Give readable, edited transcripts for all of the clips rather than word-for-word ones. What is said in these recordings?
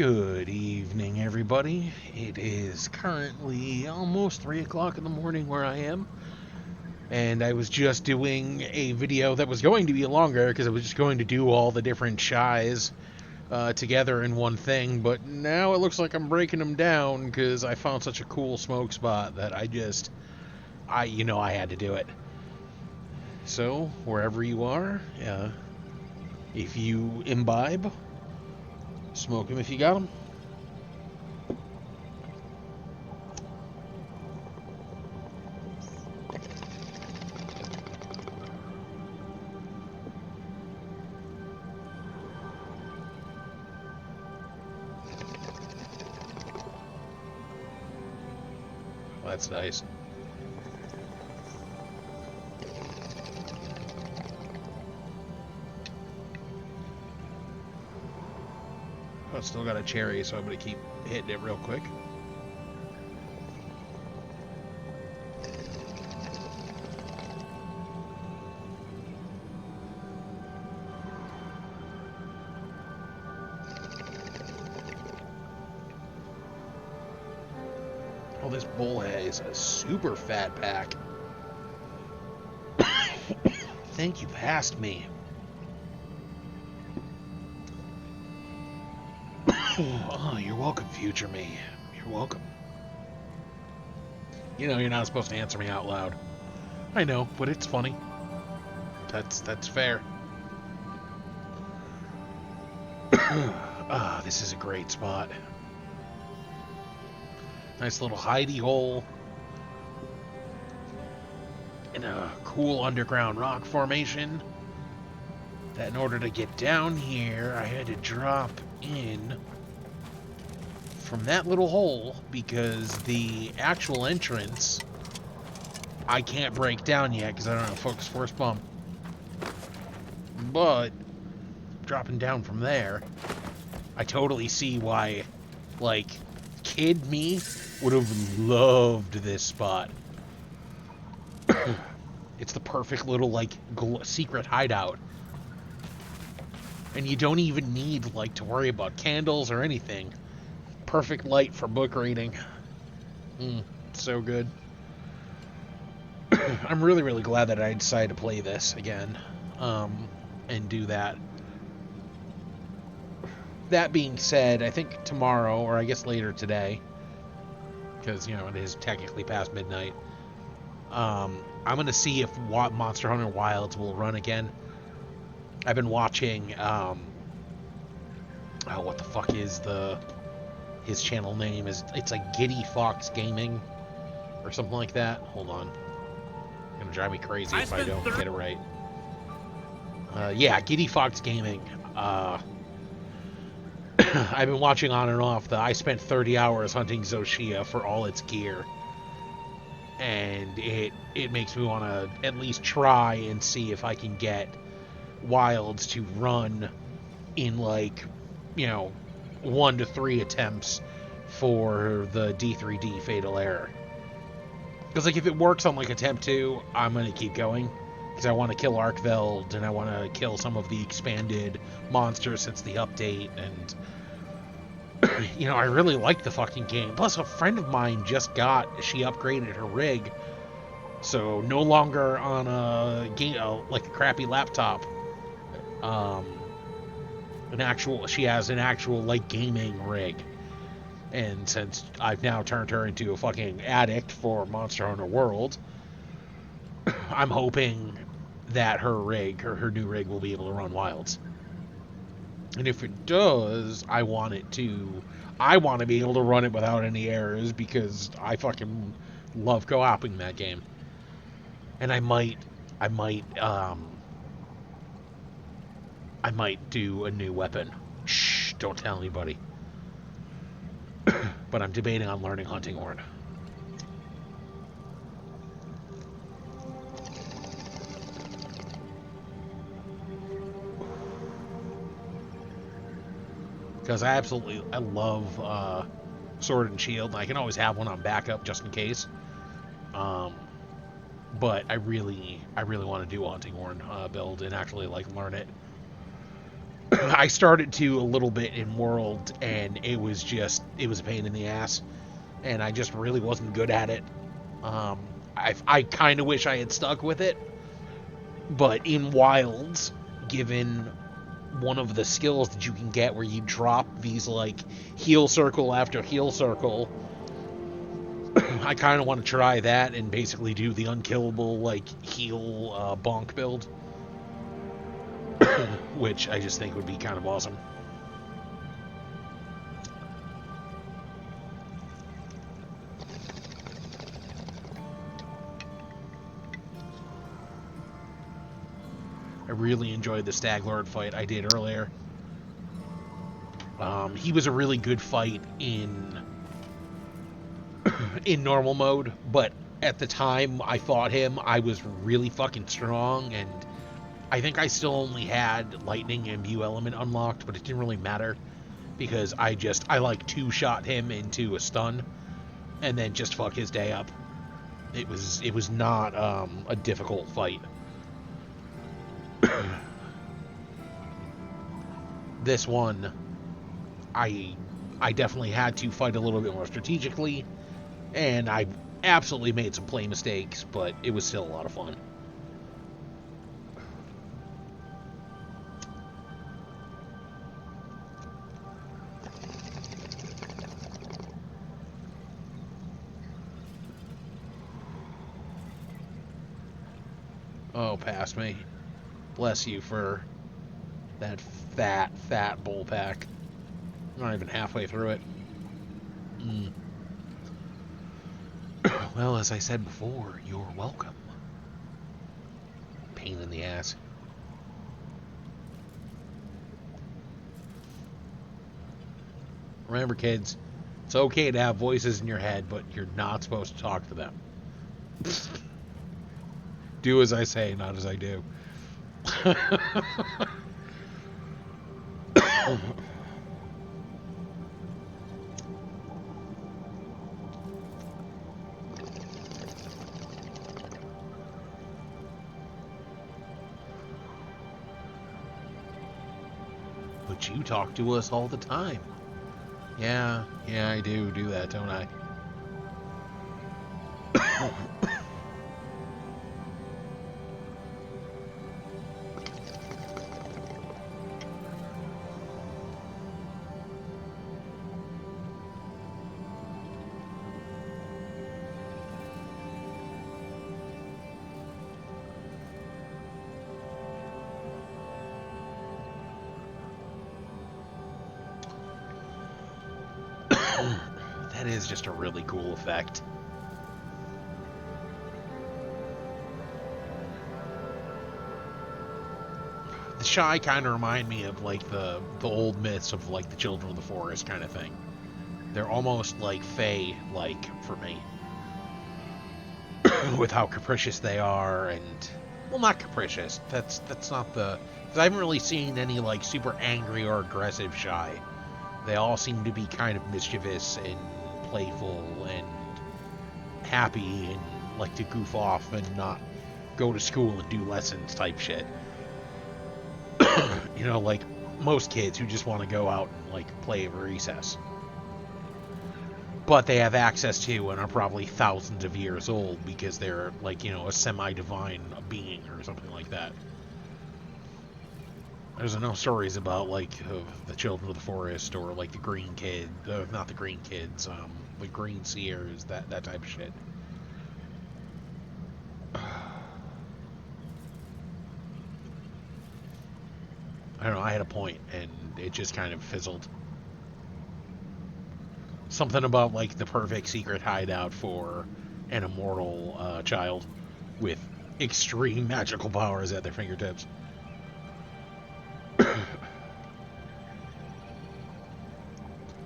Good evening, everybody. It is currently almost 3 o'clock in the morning where I am, and I was just doing a video that was going to be longer because I was just going to do all the different Shais together in one thing, but now it looks like I'm breaking them down because I found such a cool smoke spot that I had to do it. So, wherever you are, if you imbibe, smoke them if you got them. That's nice. I still got a cherry, so I'm going to keep hitting it real quick. Oh, this bullhead is a super fat pack. Thank you, passed me. Oh, you're welcome, future me. You're welcome. You know, you're not supposed to answer me out loud. I know, but it's funny. That's fair. This is a great spot. Nice little hidey hole in a cool underground rock formation. That in order to get down here, I had to drop in from that little hole because the actual entrance I can't break down yet because I don't have focus force bump. But dropping down from there, I totally see why, like, kid me would have loved this spot. It's the perfect little, like, secret hideout. And you don't even need, like, to worry about candles or anything. Perfect light for book reading. So good. I'm really, really glad that I decided to play this again. And do that. That being said, I think tomorrow, or I guess later today, because, you know, it is technically past midnight, I'm going to see if Monster Hunter Wilds will run again. I've been watching, what the fuck is his channel name? It's like Giddy Fox Gaming, or something like that. Hold on. It's going to drive me crazy if I don't get it right. Yeah, Giddy Fox Gaming. I've been watching on and off. I spent 30 hours hunting Zoshia for all its gear. And it makes me want to at least try and see if I can get Wilds to run in, like, you know, 1 to 3 attempts for the D3D Fatal Error. Because, like, if it works on, like, attempt 2, I'm going to keep going. Because I want to kill Arkveld, and I want to kill some of the expanded monsters since the update, and you know, I really like the fucking game. Plus, a friend of mine she upgraded her rig, so no longer on a game, like a crappy laptop. She has an actual, like, gaming rig. And since I've now turned her into a fucking addict for Monster Hunter World, I'm hoping that her new rig will be able to run Wilds. And if it does, I want to be able to run it without any errors because I fucking love co-oping that game. And I might do a new weapon. Shh, don't tell anybody. But I'm debating on learning Hunting Horn. Because I love Sword and Shield. I can always have one on backup just in case. But I really want to do a Hunting Horn build and actually, like, learn it. I started to a little bit in World, and it was a pain in the ass, and I just really wasn't good at it. I kind of wish I had stuck with it, but in Wilds, given one of the skills that you can get where you drop these like heal circle after heal circle, I kind of want to try that and basically do the unkillable like heal bonk build, which I just think would be kind of awesome. I really enjoyed the Stag Lord fight I did earlier. He was a really good fight in normal mode, but at the time I fought him, I was really fucking strong, and I think I still only had lightning and view element unlocked, but it didn't really matter because I like two-shot him into a stun and then just fuck his day up. It was not a difficult fight. This one, I definitely had to fight a little bit more strategically, and I absolutely made some play mistakes, but it was still a lot of fun. Oh, past me. Bless you for that fat bull pack. I'm not even halfway through it. Well, as I said before, you're welcome. Pain in the ass. Remember, kids, it's okay to have voices in your head, but you're not supposed to talk to them. Do as I say, not as I do. But you talk to us all the time. Yeah, I do that, don't I? That is just a really cool effect. The Shai kind of remind me of like the old myths of like the Children of the Forest kind of thing. They're almost like Fae like for me. With how capricious they are, and well, not capricious. That's not the. Because I haven't really seen any like super angry or aggressive Shai. They all seem to be kind of mischievous and playful and happy and like to goof off and not go to school and do lessons type shit. You know, like most kids who just want to go out and like play over recess. But they have access to and are probably thousands of years old because they're like, you know, a semi-divine being or something like that. There's enough stories about like the Children of the Forest or like the Green Kid, not the Green Kids, the Green Seers, that type of shit. I don't know, I had a point and it just kind of fizzled. Something about like the perfect secret hideout for an immortal child with extreme magical powers at their fingertips.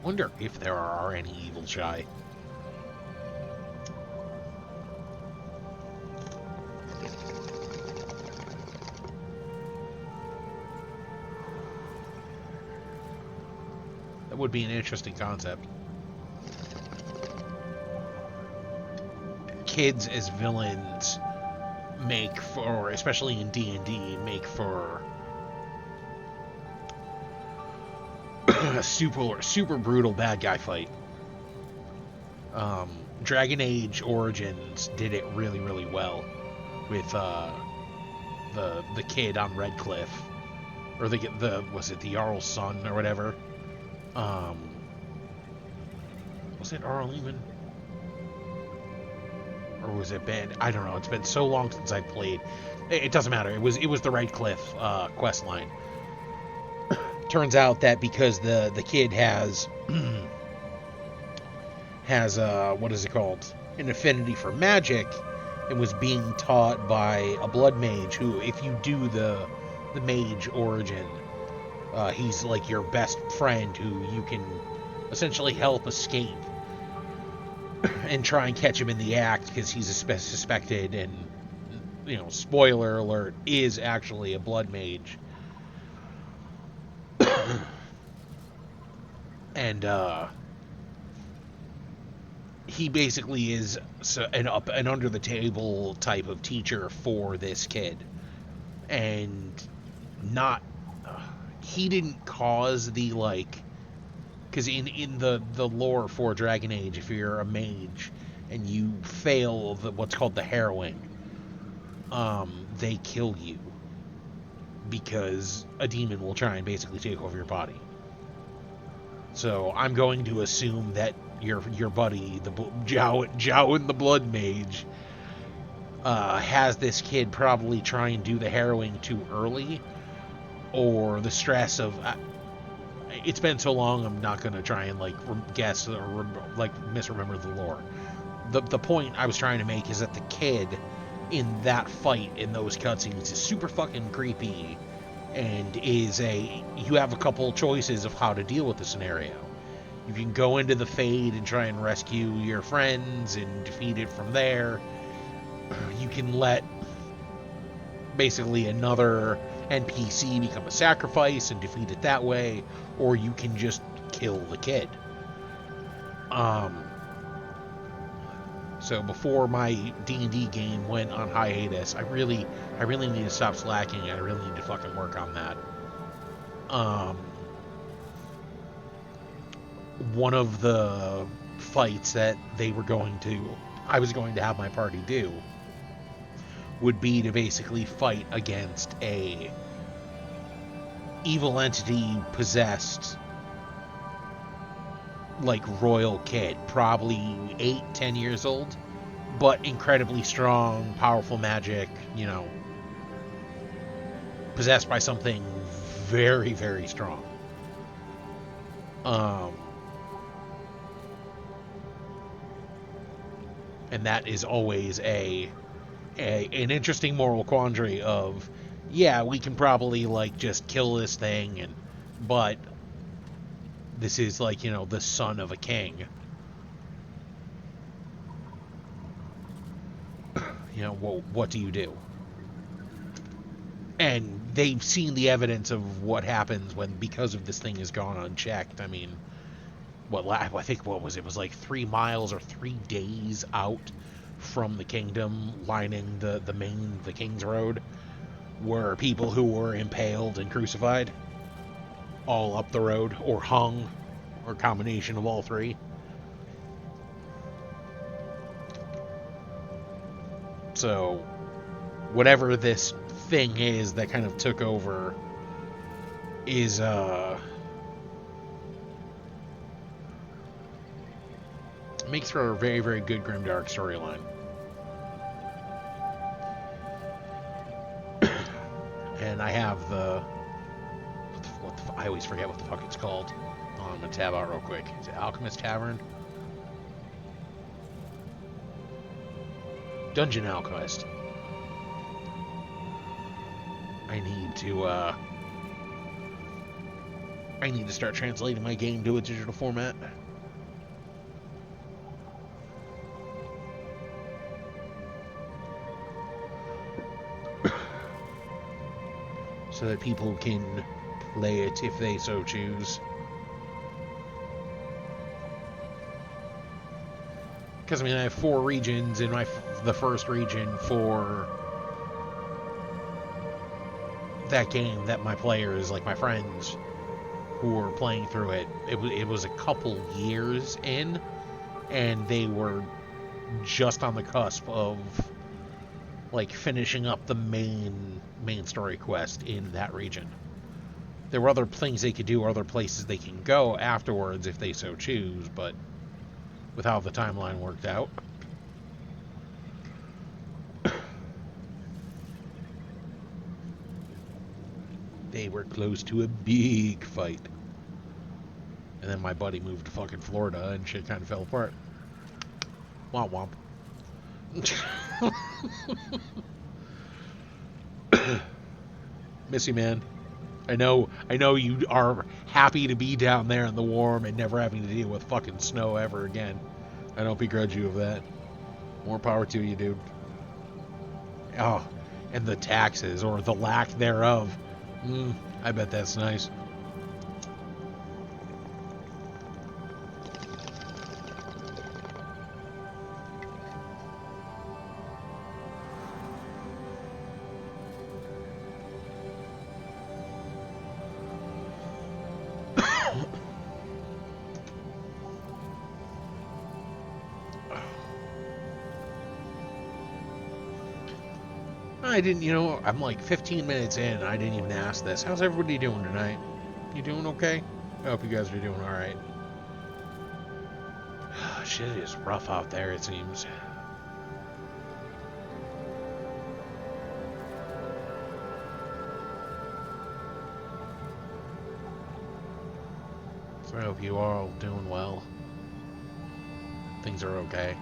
Wonder if there are any evil Shai. That would be an interesting concept. Kids as villains make for, especially in D&D, make for super brutal bad guy fight. Dragon Age Origins did it really, really well with the kid on Red Cliff, or the was it the Jarl's son or whatever? Was it Arl even? Or was it Ben? I don't know. It's been so long since I played. It doesn't matter. It was the Red Cliff quest line. Turns out that because the kid has what is it called? An affinity for magic, and was being taught by a blood mage who, if you do the mage origin, he's like your best friend who you can essentially help escape and try and catch him in the act, because he's suspected, and spoiler alert, is actually a blood mage. And he basically is an under the table type of teacher for this kid, and he didn't cause the because in the lore for Dragon Age, if you're a mage and you fail what's called the harrowing, they kill you, because a demon will try and basically take over your body. So I'm going to assume that your buddy, the Jowen the Blood Mage, has this kid probably try and do the harrowing too early, or the stress of it's been so long, I'm not going to try and guess or misremember the lore. The point I was trying to make is that the kid in that fight, in those cutscenes, is super fucking creepy, and you have a couple choices of how to deal with the scenario. You can go into the Fade and try and rescue your friends and defeat it from there. You can let basically another NPC become a sacrifice and defeat it that way, or you can just kill the kid. So before my D&D game went on hiatus, I really need to stop slacking. I really need to fucking work on that. One of the fights that I was going to have my party do would be to basically fight against a evil entity possessed royal kid, probably 8-10 years old, but incredibly strong, powerful magic, possessed by something very, very strong. And that is always an interesting moral quandary of, yeah, we can probably just kill this thing, but this is the son of a king. What do you do? And they've seen the evidence of what happens because of this thing has gone unchecked. I mean, I think it was 3 miles or 3 days out from the kingdom, lining the King's Road, were people who were impaled and crucified, all up the road, or hung, or a combination of all three. So whatever this thing is that kind of took over is makes for a very, very good grimdark storyline. And I have I always forget what the fuck it's called. I'm gonna tab out real quick. Is it Alchemist Tavern? Dungeon Alchemist. I need to start translating my game to a digital format. So that people can play it if they so choose. Because, I have 4 regions, and the first region for that game that my players, my friends, who were playing through it. It was a couple years in, and they were just on the cusp of like finishing up the main story quest in that region. There were other things they could do, or other places they can go afterwards if they so choose, but with how the timeline worked out. They were close to a big fight. And then my buddy moved to fucking Florida and shit kind of fell apart. Womp womp. Miss you, man. I know you are happy to be down there in the warm and never having to deal with fucking snow ever again. I don't begrudge you of that. More power to you, dude. Oh, and the taxes, or the lack thereof. I bet that's nice. I didn't, I'm like 15 minutes in, and I didn't even ask this. How's everybody doing tonight? You doing okay? I hope you guys are doing alright. Shit is rough out there, it seems. So I hope you are all doing well. Things are okay.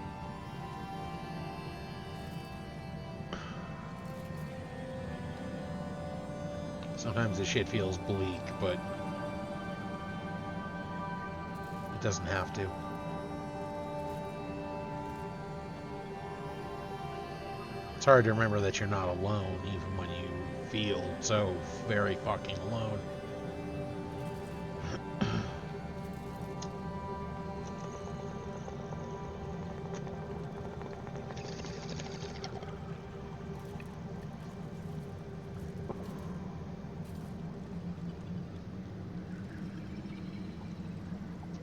Sometimes the shit feels bleak, but it doesn't have to. It's hard to remember that you're not alone, even when you feel so very fucking alone.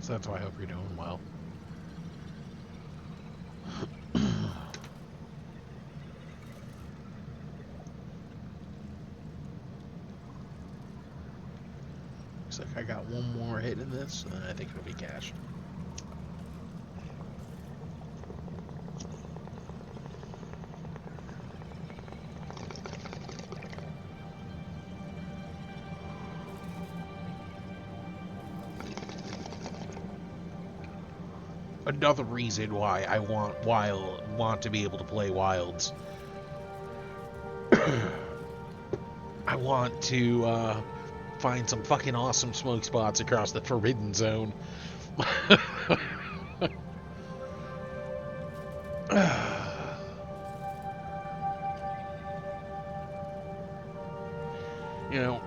So that's why I hope you're doing well. Looks like I got one more hit in this, and I think it'll be cash. Another reason why I want to be able to play Wilds. I want to find some fucking awesome smoke spots across the Forbidden Zone.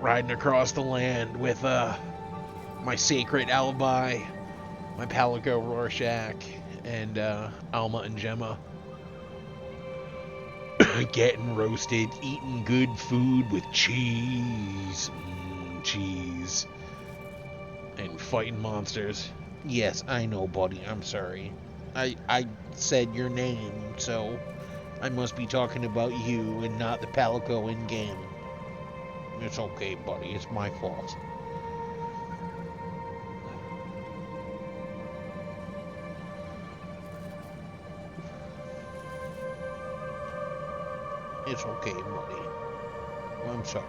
Riding across the land with my sacred alibi, my Palico Rorschach, and Alma and Gemma. Getting roasted, eating good food with cheese. Cheese. And fighting monsters. Yes, I know, buddy. I'm sorry. I said your name, so I must be talking about you and not the Palico in-game. It's okay, buddy. It's my fault. It's okay, buddy. I'm sorry.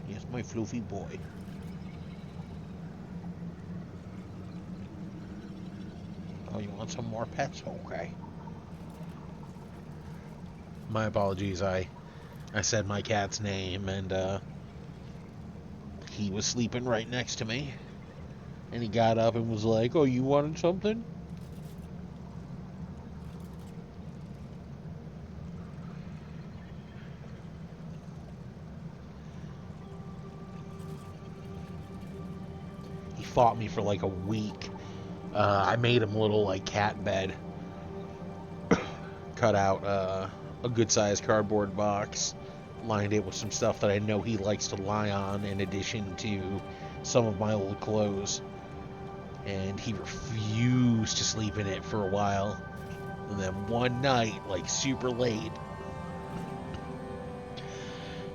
Yes, my floofy boy. Oh, you want some more pets? Okay. My apologies. I said my cat's name, and he was sleeping right next to me. And he got up and was like, "Oh, you wanted something?" fought me for like a week. I made him a little like cat bed. Cut out a good-sized cardboard box, lined it with some stuff that I know he likes to lie on, in addition to some of my old clothes. And he refused to sleep in it for a while. And then one night, like super late,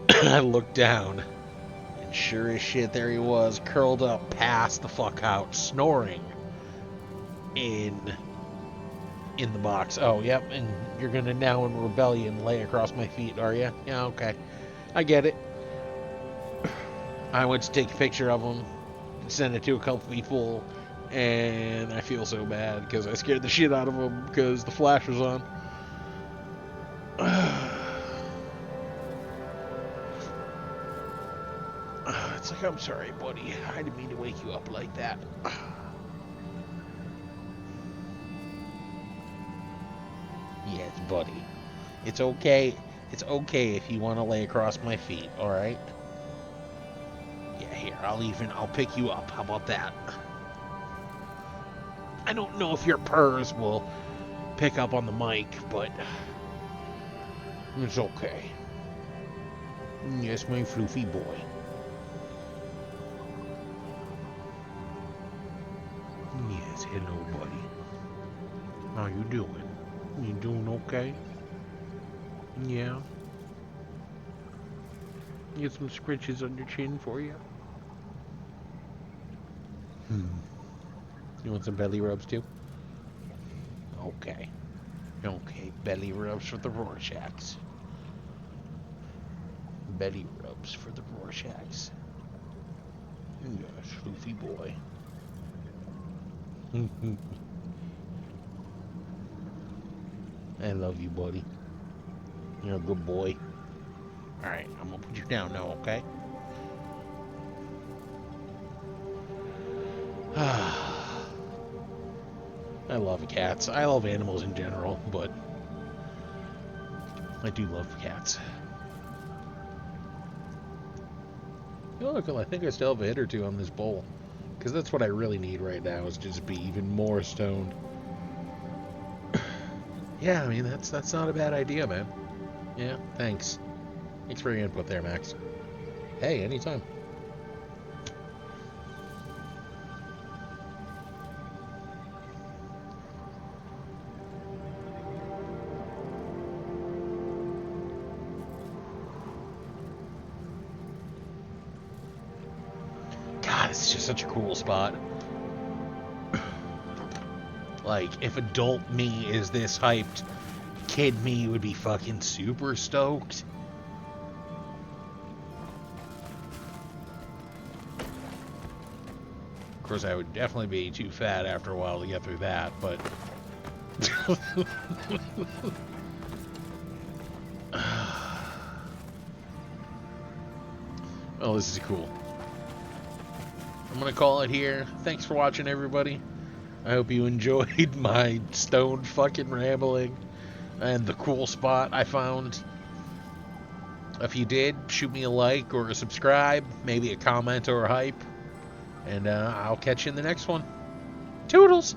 I looked down, and sure as shit, there he was, curled up, passed the fuck out, snoring in the box. Oh, yep, and you're gonna now in rebellion lay across my feet, are you? Yeah, okay. I get it. I went to take a picture of him, send it to a couple people, and I feel so bad because I scared the shit out of him because the flash was on. It's like, I'm sorry, buddy. I didn't mean to wake you up like that. Yes, buddy. It's okay. It's okay if you want to lay across my feet, alright? Yeah, here, I'll pick you up. How about that? I don't know if your purrs will pick up on the mic, but it's okay. Yes, my floofy boy. Yes, hello, buddy. How you doing? You doing okay? Yeah. Get some scritches on your chin for you. You want some belly rubs too? Okay. Okay, belly rubs for the Rorschachs. Belly rubs for the Rorschachs. Yes, floofy boy. I love you, buddy. You're a good boy. Alright, I'm gonna put you down now, okay? I love cats. I love animals in general, but I do love cats. Oh, look, I think I still have a hit or two on this bowl. Because that's what I really need right now, is just be even more stoned. Yeah, I mean, that's not a bad idea, man. Yeah, thanks. Thanks for your input there, Max. Hey, anytime. God, it's just such a cool spot. Like, if adult me is this hyped, kid me would be fucking super stoked. Of course, I would definitely be too fat after a while to get through that, but... Oh, this is cool. I'm gonna call it here. Thanks for watching, everybody. I hope you enjoyed my stoned fucking rambling and the cool spot I found. If you did, shoot me a like or a subscribe, maybe a comment or a hype, and I'll catch you in the next one. Toodles!